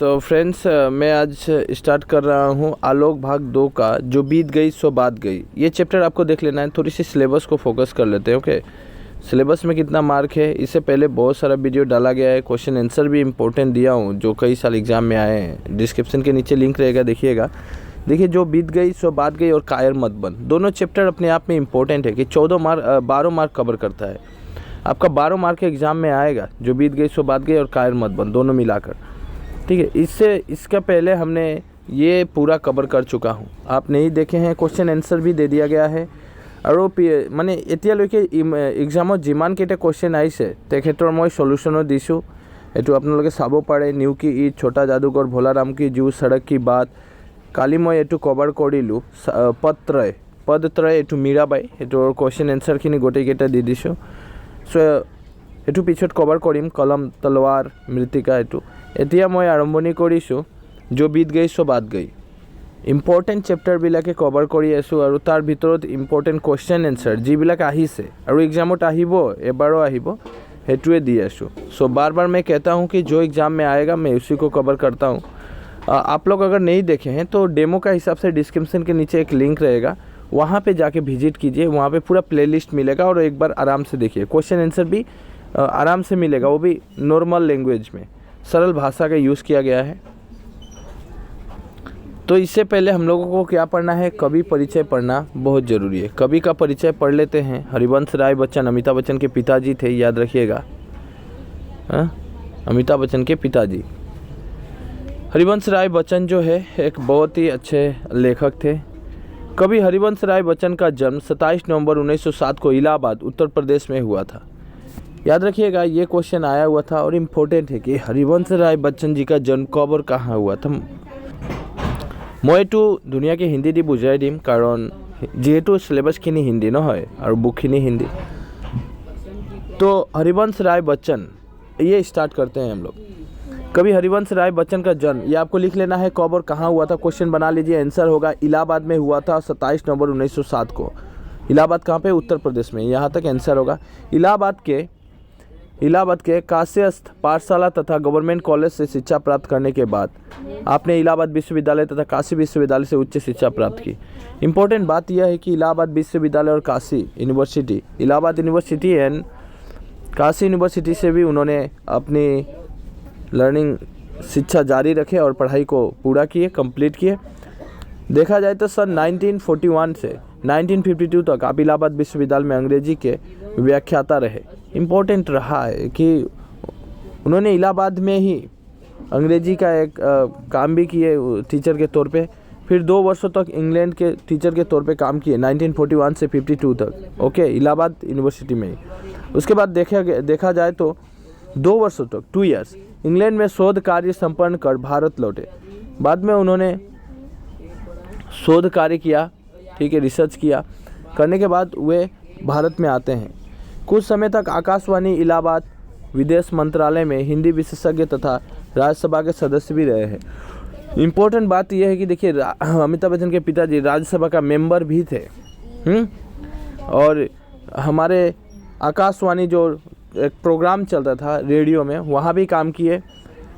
So friends, मैं आज start कर रहा हूँ आलोक भाग 2 का जो बीत गई सो बात गई। ये चैप्टर आपको देख लेना है। थोड़ी सी सिलेबस को फोकस कर लेते हैं। ओके, सिलेबस में कितना मार्क है, इससे पहले बहुत सारा वीडियो डाला गया है। क्वेश्चन आंसर भी इंपॉर्टेंट दिया हूँ जो कई साल एग्जाम में आए हैं। डिस्क्रिप्शन के नीचे लिंक रहेगा, देखिएगा। देखिए, जो बीत गई सो बात गई और कायर मत बन, दोनों चैप्टर अपने आप में इंपॉर्टेंट है कि 12 मार्क कवर करता है। आपका 12 मार्क एग्जाम में आएगा, जो बीत गई सो बात गई और कायर मत बन, दोनों मिलाकर। ठीक है, इसका पहले हमने ये पूरा कवर कर चुका हूँ। आप नहीं देखे हैं, क्वेश्चन आंसर भी दे दिया गया है। और মানে এতিয়ালৈকে এক্সামত যিমানকেইটা কুৱেশ্যন আহিছে তেখেতৰ মই সলিউশ্যনো দিছোঁ। এইটো আপোনালোকে চাব পাৰে। নিউ কি ঈদ, ছোটা যাদুকৰ, ভোলাৰাম কি জু, সড়ক কি বাত, কালি মই এইটো কভাৰ কৰিলোঁ। পদত্ৰয় এইটো মীৰাবাই, এইটোৰ কুৱেশ্যন আনচাৰখিনি গোটেইকেইটা দি দিছোঁ। চ' এইটো পিছত কভাৰ কৰিম। কলম, তলৱাৰ, মৃত্তিকা। এইটো এতিয়া মই আৰম্ভণি কৰিছোঁ जो बीत गई सो बात गई। ইম্পৰ্টেণ্ট চেপ্টাৰবিলাকে কভাৰ কৰি আছোঁ আৰু তাৰ ভিতৰত ইম্পৰ্টেণ্ট কুৱেশ্যন এনচাৰ যিবিলাক আহিছে আৰু এক্সামত আহিব, এবাৰো আহিব, সেইটোৱে দি আছোঁ। सो बार बार मैं कहता हूँ कि जो एग्ज़ाम में आएगा मैं उसी को कवर करता हूँ। आप लोग अगर नहीं देखे हैं तो डेमो का हिसाब से डिस्क्रिप्शन के नीचे एक लिंक रहेगा, वहाँ पे जाके विजिट कीजिए। वहाँ पे पूरा प्लेलिस्ट मिलेगा और एक बार आराम से देखिए। क्वेश्चन आंसर भी आराम से मिलेगा, वो भी नॉर्मल लैंग्वेज में, सरल भाषा का यूज़ किया गया है। तो इससे पहले हम लोगों को क्या पढ़ना है, कवि परिचय पढ़ना बहुत ज़रूरी है। कवि का परिचय पढ़ लेते हैं। हरिवंश राय बच्चन अमिताभ बच्चन के पिताजी थे, याद रखिएगा। अमिताभ बच्चन के पिताजी हरिवंश राय बच्चन जो है एक बहुत ही अच्छे लेखक थे। कवि हरिवंश राय बच्चन का जन्म 27 नवंबर 1907 को इलाहाबाद, उत्तर प्रदेश में हुआ था। याद रखिएगा, ये क्वेश्चन आया हुआ था और इम्पोर्टेंट है कि हरिवंश राय बच्चन जी का जन्म कब और कहाँ हुआ था। मैं এইটো ধুনীয়াকৈ হিন্দী দি বুজাই দিম, কাৰণ যিহেতু সিলেবাসখিনি হিন্দী নহয় আৰু বুকখিনি হিন্দী। तो हरिवंश राय बच्चन, ये स्टार्ट करते हैं हम लोग। कवि हरिवंश राय बच्चन का जन्म, ये आपको लिख लेना है कब और कहाँ हुआ था। क्वेश्चन बना लीजिए, आंसर होगा इलाहाबाद में हुआ था 27 नवंबर 1907 को। इलाहाबाद कहाँ पे, उत्तर प्रदेश में, यहाँ तक आंसर होगा। इलाहाबाद के काश्यस्थ पाठशाला तथा गवर्नमेंट कॉलेज से शिक्षा प्राप्त करने के बाद आपने इलाहाबाद विश्वविद्यालय तथा काशी विश्वविद्यालय से उच्च शिक्षा प्राप्त की। इम्पोर्टेंट बात यह है कि इलाहाबाद विश्वविद्यालय और Kashi university, Allahabad university and Kashi university से भी उन्होंने अपनी लर्निंग शिक्षा जारी रखे और पढ़ाई को पूरा किए, कंप्लीट किए। देखा जाए तो सन 1941 से 1952 तक आप इलाहाबाद विश्वविद्यालय में अंग्रेजी के व्याख्याता रहे। इम्पोर्टेंट रहा है कि उन्होंने इलाहाबाद में ही अंग्रेजी का एक काम भी किए टीचर के तौर पे। फिर 2 वर्षों तक इंग्लैंड के टीचर के तौर पे काम किए, 1941 से 52 तक। ओके, इलाहाबाद यूनिवर्सिटी में ही। उसके बाद देखा जाए तो 2 वर्षों तक, 2 ईयर्स, इंग्लैंड में शोध कार्य संपन्न कर भारत लौटे। बाद में उन्होंने शोध कार्य किया, ठीक है, रिसर्च किया। करने के बाद वे भारत में आते हैं। कुछ समय तक आकाशवाणी इलाहाबाद विदेश मंत्रालय में हिंदी विशेषज्ञ तथा राज्यसभा के सदस्य भी रहे हैं। इम्पोर्टेंट बात यह है कि देखिए, अमिताभ बच्चन के पिताजी राज्यसभा का मेंबर भी थे। और हमारे आकाशवाणी जो एक प्रोग्राम चलता था रेडियो में, वहाँ भी काम किए।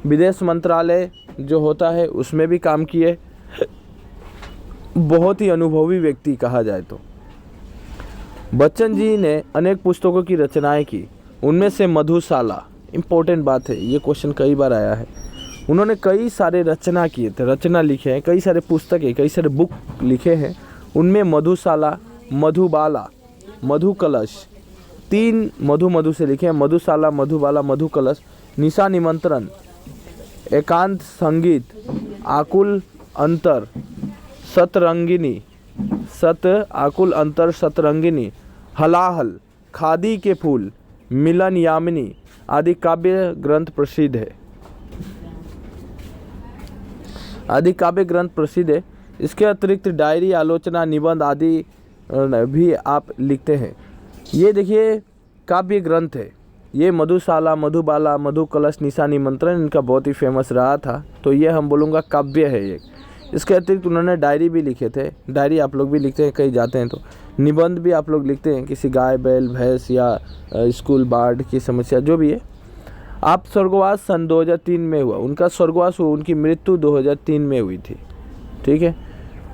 विदेश मंत्रालय जो होता है उसमें भी काम किए। बहुत ही अनुभवी व्यक्ति कहा जाए तो। बच्चन जी ने अनेक पुस्तकों की रचनाएं की, उनमें से मधुशाला, इम्पोर्टेंट बात है, ये क्वेश्चन कई बार आया है। उन्होंने कई सारे रचना किए थे, रचना लिखे हैं, कई सारे पुस्तकें, कई सारे बुक लिखे हैं। उनमें मधुशाला, मधुबाला, मधुकलश, 3 मधु से लिखे हैं। मधुशाला, मधुबाला, मधुकलश, निशा निमंत्रण, एकांत संगीत, आकुल अंतर, सतरंगिनी, आकुल अंतर, सतरंगिनी, हलाहल, खादी के फूल, मिलन यामिनी आदि काव्य ग्रंथ प्रसिद्ध है। इसके अतिरिक्त डायरी, आलोचना, निबंध आदि भी आप लिखते हैं। ये देखिए काव्य ग्रंथ है। ये मधुशाला, मधुबाला, मधुकलश, निशा निमंत्रण इनका बहुत ही फेमस रहा था, तो ये हम बोलूँगा काव्य है ये। इसके अतिरिक्त उन्होंने डायरी भी लिखे थे। डायरी आप लोग भी लिखते हैं, कहीं जाते हैं तो। निबंध भी आप लोग लिखते हैं, किसी गाय, बैल, भैंस या स्कूल बाढ़ की समस्या जो भी है। आप स्वर्गवास सन 2003 में हुआ, उनका स्वर्गवास हुआ, उनकी मृत्यु 2003 में हुई थी। ठीक है।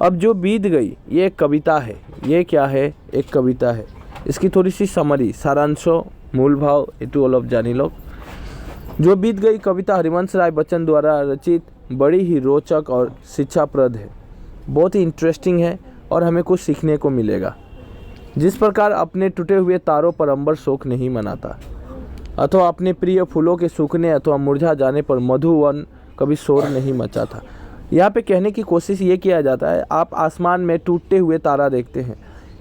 अब जो बीत गई ये एक कविता है। ये क्या है? एक कविता है। इसकी थोड़ी सी समरी, सारांशो, मूल भाव एटू ऑल ऑफ जानी लोग। जो बीत गई कविता हरिवंश राय बच्चन द्वारा रचित बड़ी ही रोचक और शिक्षाप्रद है। बहुत ही इंटरेस्टिंग है और हमें कुछ सीखने को मिलेगा। जिस प्रकार अपने टूटे हुए तारों पर अंबर शोक नहीं मनाता, अथवा अपने प्रिय फूलों के सूखने अथवा मुरझा जाने पर मधुवन कभी शोर नहीं मचाता। यहाँ पे कहने की कोशिश ये किया जाता है, आप आसमान में टूटते हुए तारा देखते हैं,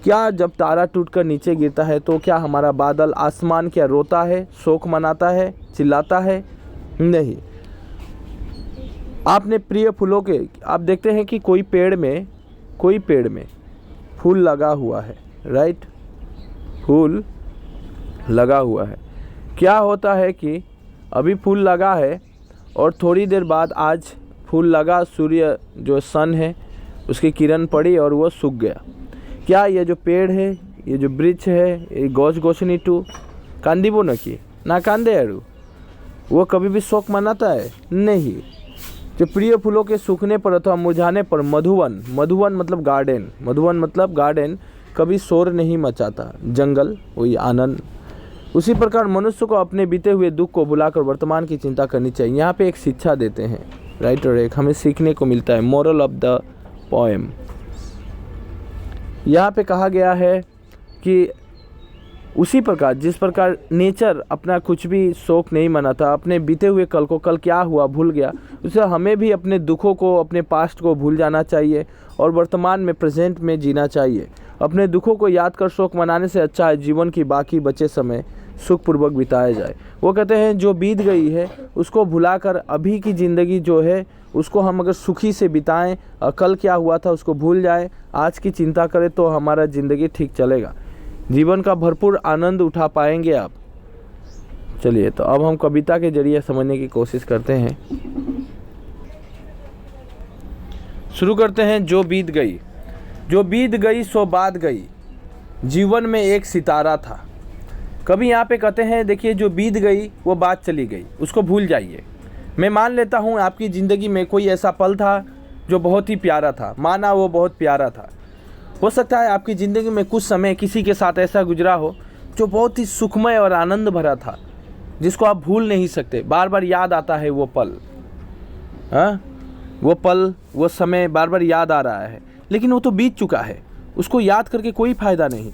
क्या जब तारा टूटकर नीचे गिरता है तो क्या हमारा बादल आसमान क्या रोता है, शोक मनाता है, चिल्लाता है? नहीं। आपने प्रिय फूलों के, आप देखते हैं कि कोई पेड़ में फूल लगा हुआ है, राइट? फूल लगा हुआ है। क्या होता है कि अभी फूल लगा है और थोड़ी देर बाद आज फूल लगा, सूर्य जो सन है उसकी किरण पड़ी और वो सूख गया। क्या ये जो पेड़ है, ये जो वृक्ष है, ये गोछ गोछनी टू कांदीबो न की ना कांदे अरु, वो कभी भी शोक मनाता है? नहीं। जो प्रिय फूलों के सूखने पर अथवा मुरझाने पर मधुवन मतलब गार्डन कभी शोर नहीं मचाता, जंगल वही आनंद। उसी प्रकार मनुष्य को अपने बीते हुए दुख को भुलाकर वर्तमान की चिंता करनी चाहिए। यहाँ पे एक शिक्षा देते हैं राइटर, एक हमें सीखने को मिलता है, मोरल ऑफ द पोएम। यहाँ पे कहा गया है कि उसी प्रकार जिस प्रकार नेचर अपना कुछ भी शोक नहीं मनाता, अपने बीते हुए कल को, कल क्या हुआ भूल गया, उससे हमें भी अपने दुखों को, अपने पास्ट को भूल जाना चाहिए और वर्तमान में, प्रेजेंट में जीना चाहिए। अपने दुखों को याद कर शोक मनाने से अच्छा है जीवन की बाकी बचे समय सुखपूर्वक बिताया जाए। वो कहते हैं जो बीत गई है उसको भुलाकर अभी की ज़िंदगी जो है उसको हम अगर सुखी से बिताएं, कल क्या हुआ था उसको भूल जाएं, आज की चिंता करें तो हमारा ज़िंदगी ठीक चलेगा, जीवन का भरपूर आनंद उठा पाएंगे आप। चलिए तो अब हम कविता के जरिए समझने की कोशिश करते हैं। शुरू करते हैं। जो बीत गई सो बात गई, जीवन में एक सितारा था। कभी यहाँ पे कहते हैं देखिए जो बीत गई वो बात चली गई, उसको भूल जाइए। मैं मान लेता हूँ आपकी ज़िंदगी में कोई ऐसा पल था जो बहुत ही प्यारा था, माना वो बहुत प्यारा था। हो सकता है आपकी ज़िंदगी में कुछ समय किसी के साथ ऐसा गुजरा हो जो बहुत ही सुखमय और आनंद भरा था, जिसको आप भूल नहीं सकते, बार बार याद आता है वो पल। वो पल, वो समय बार बार याद आ रहा है, लेकिन वो तो बीत चुका है, उसको याद करके कोई फ़ायदा नहीं।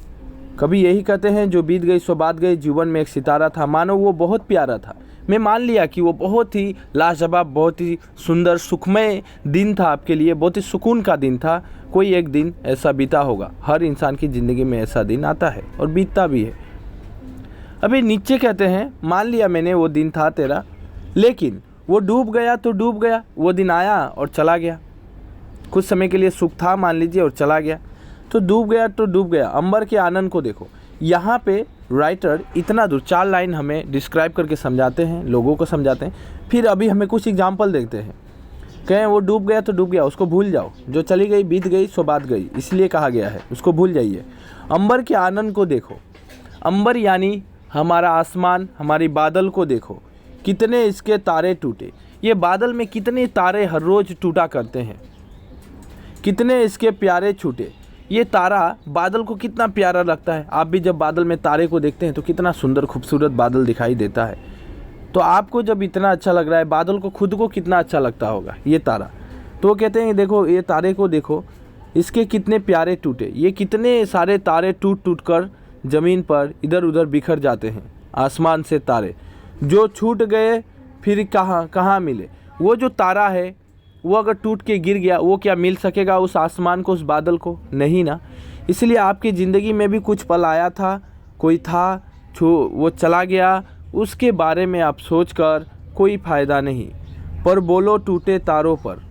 कभी यही कहते हैं जो बीत गई सो बात गई, जीवन में एक सितारा था, मानो वो बहुत प्यारा था। मैं मान लिया कि वो बहुत ही लाजवाब, बहुत ही सुंदर, सुखमय दिन था आपके लिए, बहुत ही सुकून का दिन था। कोई एक दिन ऐसा बीता होगा, हर इंसान की ज़िंदगी में ऐसा दिन आता है और बीतता भी है। अभी नीचे कहते हैं मान लिया मैंने वो दिन था तेरा, लेकिन वो डूब गया तो डूब गया, वो दिन आया और चला गया। कुछ समय के लिए सुख था मान लीजिए और चला गया, तो डूब गया तो डूब गया। अंबर के आनंद को देखो। यहाँ पे राइटर इतना दूर 4 लाइन हमें डिस्क्राइब करके समझाते हैं, लोगों को समझाते हैं। फिर अभी हमें कुछ एग्जाम्पल देखते हैं। कहें वो डूब गया तो डूब गया, उसको भूल जाओ, जो चली गई बीत गई सो बात गई, इसलिए कहा गया है, उसको भूल जाइए। अंबर के आनंद को देखो। अंबर यानी हमारा आसमान, हमारी बादल को देखो, कितने इसके तारे टूटे। ये बादल में कितने तारे हर रोज़ टूटा करते हैं, कितने इसके प्यारे छूटे। ये तारा बादल को कितना प्यारा लगता है। आप भी जब बादल में तारे को देखते हैं तो कितना सुंदर खूबसूरत बादल दिखाई देता है। तो आपको जब इतना अच्छा लग रहा है, बादल को खुद को कितना अच्छा लगता होगा ये तारा। तो वो कहते हैं देखो ये तारे को देखो, इसके कितने प्यारे टूटे। ये कितने सारे तारे टूट टूट कर ज़मीन पर इधर उधर बिखर जाते हैं। आसमान से तारे जो छूट गए फिर कहाँ मिले। वो जो तारा है वो अगर टूट के गिर गया, वो क्या मिल सकेगा उस आसमान को, उस बादल को? नहीं ना। इसलिए आपकी ज़िंदगी में भी कुछ पल आया था, कोई था, वो चला गया, उसके बारे में आप सोचकर कोई फ़ायदा नहीं। पर बोलो टूटे तारों पर,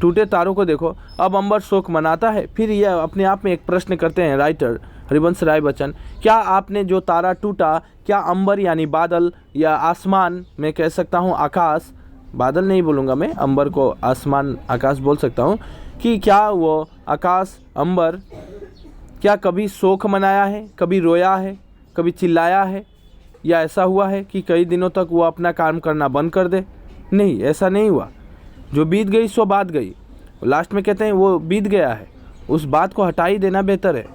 टूटे तारों को देखो। अब अंबर शोक मनाता है। फिर यह अपने आप में एक प्रश्न करते हैं राइटर हरिवंश राय बच्चन, क्या आपने जो तारा टूटा, क्या अंबर यानी बादल या आसमान, मैं कह सकता हूँ आकाश, बादल नहीं बोलूँगा मैं, अंबर को आसमान आकाश बोल सकता हूँ, कि क्या वो आकाश अंबर क्या कभी शोक मनाया है, कभी रोया है, कभी चिल्लाया है? या ऐसा हुआ है कि कई दिनों तक वो अपना काम करना बंद कर दे? नहीं, ऐसा नहीं हुआ। जो बीत गई सो बात गई। लास्ट में कहते हैं वो बीत गया है, उस बात को हटा ही देना बेहतर है।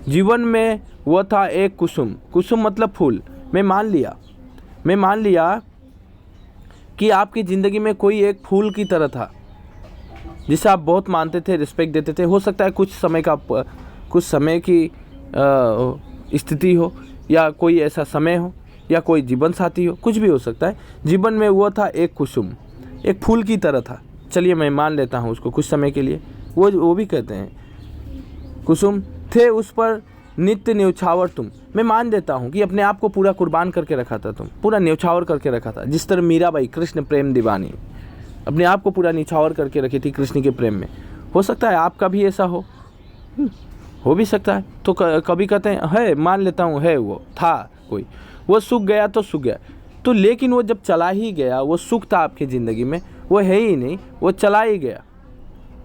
जीवन में वो था एक कुसुम, कुसुम मतलब फूल। मैं मान लिया कि आपकी ज़िंदगी में कोई एक फूल की तरह था जिसे आप बहुत मानते थे, रिस्पेक्ट देते थे। हो सकता है कुछ समय की स्थिति हो, या कोई ऐसा समय हो, या कोई जीवन साथी हो, कुछ भी हो सकता है। जीवन में वो था एक कुसुम, एक फूल की तरह था। चलिए मैं मान लेता हूँ उसको कुछ समय के लिए। वो भी कहते हैं कुसुम थे, उस पर नित्य न्यौछावर तुम। मैं मान देता हूँ कि अपने आप को पूरा कुर्बान करके रखा था तुम, पूरा न्यौछावर करके रखा था। जिस तरह मीराबाई कृष्ण प्रेम दीवानी अपने आप को पूरा न्यौछावर करके रखी थी कृष्ण के प्रेम में। हो सकता है आपका भी ऐसा हो भी सकता है। तो कभी कहते हैं है, मान लेता हूँ है, वो था कोई, वो सूख गया तो सूख गया तो, लेकिन वो जब चला ही गया, वो सुख था आपकी ज़िंदगी में, वो है ही नहीं, वो चला ही गया।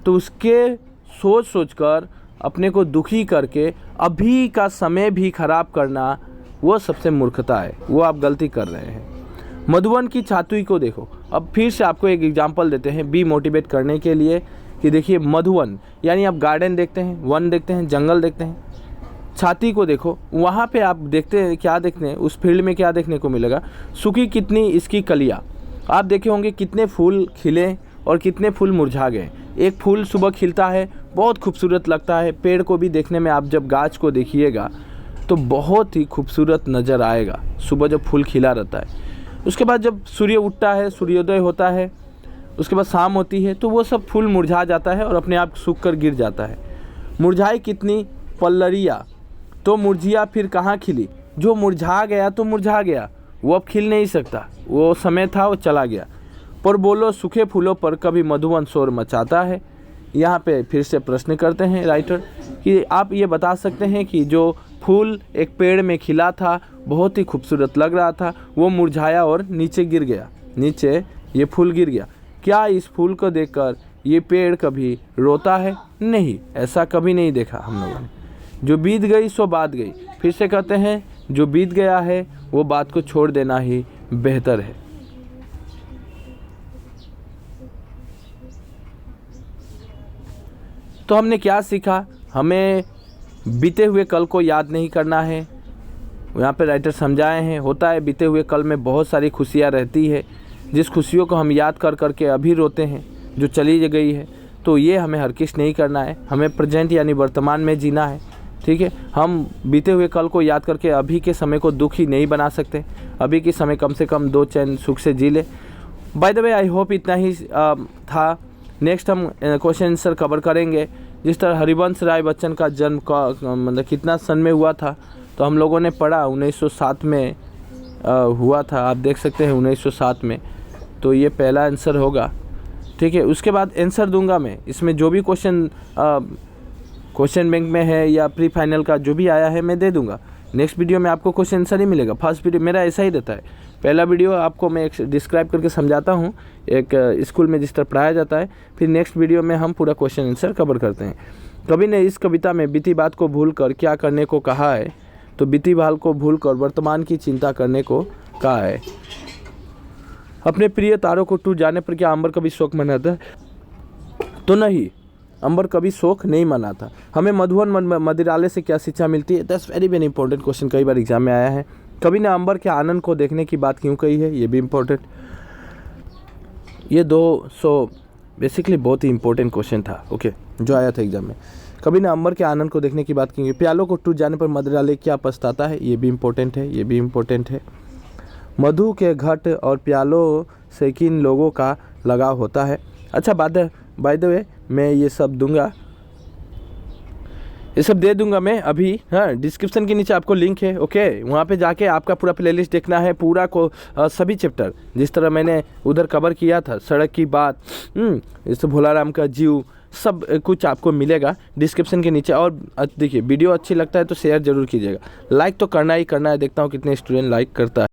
तो उसके सोच कर अपने को दुखी करके अभी का समय भी खराब करना, वो सबसे मूर्खता है, वो आप गलती कर रहे हैं। मधुवन की छातुई को देखो। अब फिर से आपको एक एग्जांपल देते हैं बी मोटिवेट करने के लिए कि देखिए मधुवन यानी आप गार्डन देखते हैं, वन देखते हैं, जंगल देखते हैं। छाती को देखो, वहाँ पे आप देखते हैं क्या देखते हैं, उस फील्ड में क्या देखने को मिलेगा? सूखी कितनी इसकी कलियाँ। आप देखे होंगे कितने फूल खिले और कितने फूल मुरझा गए। एक फूल सुबह खिलता है, बहुत खूबसूरत लगता है। पेड़ को भी देखने में, आप जब गाछ को देखिएगा तो बहुत ही खूबसूरत नज़र आएगा सुबह जब फूल खिला रहता है। उसके बाद जब सूर्य उठता है, सूर्योदय होता है, उसके बाद शाम होती है, तो वो सब फूल मुरझा जाता है और अपने आप सूख कर गिर जाता है। मुरझाई कितनी पल्लरिया तो मुरझिया फिर कहाँ खिली। जो मुरझा गया तो मुरझा गया, वो अब खिल नहीं सकता, वो समय था, वो चला गया। पर बोलो सूखे फूलों पर कभी मधुवन शोर मचाता है। यहाँ पे फिर से प्रश्न करते हैं राइटर कि आप ये बता सकते हैं कि जो फूल एक पेड़ में खिला था, बहुत ही खूबसूरत लग रहा था, वो मुरझाया और नीचे गिर गया, नीचे ये फूल गिर गया। क्या इस फूल को देखकर ये पेड़ कभी रोता है? नहीं, ऐसा कभी नहीं देखा हम लोगों ने। जो बीत गई सो बात गई। फिर से कहते हैं जो बीत गया है वो बात को छोड़ देना ही बेहतर है। तो हमने क्या सीखा? हमें बीते हुए कल को याद नहीं करना है। यहाँ पे राइटर समझाए हैं, होता है बीते हुए कल में बहुत सारी खुशियाँ रहती है, जिस खुशियों को हम याद कर करके अभी रोते हैं, जो चली गई है, तो ये हमें हरगिज़ नहीं करना है। हमें प्रेजेंट यानी वर्तमान में जीना है, ठीक है। हम बीते हुए कल को याद करके अभी के समय को दुखी नहीं बना सकते। अभी के समय कम से कम दो चैन सुख से जी ले। By the way I hope इतना ही था। नेक्स्ट हम क्वेश्चन आंसर कवर करेंगे। जिस तरह हरिवंश राय बच्चन का जन्म मतलब कितना सन में हुआ था, तो हम लोगों ने पढ़ा 1907 में हुआ था। आप देख सकते हैं 1907 में, तो ये पहला आंसर होगा, ठीक है। उसके बाद आंसर दूंगा मैं, इसमें जो भी क्वेश्चन बैंक में है या प्री फाइनल का जो भी आया है मैं दे दूंगा। नेक्स्ट वीडियो में आपको क्वेश्चन आंसर ही मिलेगा। फर्स्ट वीडियो मेरा ऐसा ही रहता है, पहला वीडियो आपको मैं एक डिस्क्राइब करके समझाता हूँ एक स्कूल में जिस तरह पढ़ाया जाता है, फिर नेक्स्ट वीडियो में हम पूरा क्वेश्चन आंसर कवर करते हैं। कवि ने इस कविता में बीती बात को भूल कर क्या करने को कहा है? तो बीती बात को भूल कर वर्तमान की चिंता करने को कहा है। अपने प्रिय तारों को टूट जाने पर क्या अंबर कभी शोक मनाता है? तो नहीं, अंबर कभी शोक नहीं मनाता। हमें मधुवन मदिरालय से क्या शिक्षा मिलती है? दैट्स वेरी इंपॉर्टेंट क्वेश्चन, कई बार एग्जाम में आया है। कवि ने अंबर के आनंद को देखने की बात क्यों कही है? ये भी इम्पोर्टेंट। ये बेसिकली बहुत ही इंपॉर्टेंट क्वेश्चन था, ओके, जो आया था एग्जाम में। कवि ने अंबर के आनंद को देखने की बात क्यों? प्यालों को टूट जाने पर मदिरालय क्या पछताता है? ये भी इम्पोर्टेंट है। मधु के घट और प्यालों से किन लोगों का लगाव होता है? अच्छा, बाय द वे मैं ये सब दूंगा, ये सब दे दूंगा मैं अभी। हाँ, डिस्क्रिप्शन के नीचे आपको लिंक है, ओके, वहाँ पे जाके आपका पूरा प्लेलिस्ट देखना है, पूरा को सभी चैप्टर जिस तरह मैंने उधर कवर किया था, सड़क की बात, जैसे भोलाराम का जीव, सब कुछ आपको मिलेगा डिस्क्रिप्शन के नीचे। और देखिए वीडियो अच्छी लगता है तो शेयर जरूर कीजिएगा, लाइक तो करना ही करना है। देखता हूँ कितने स्टूडेंट लाइक करता है।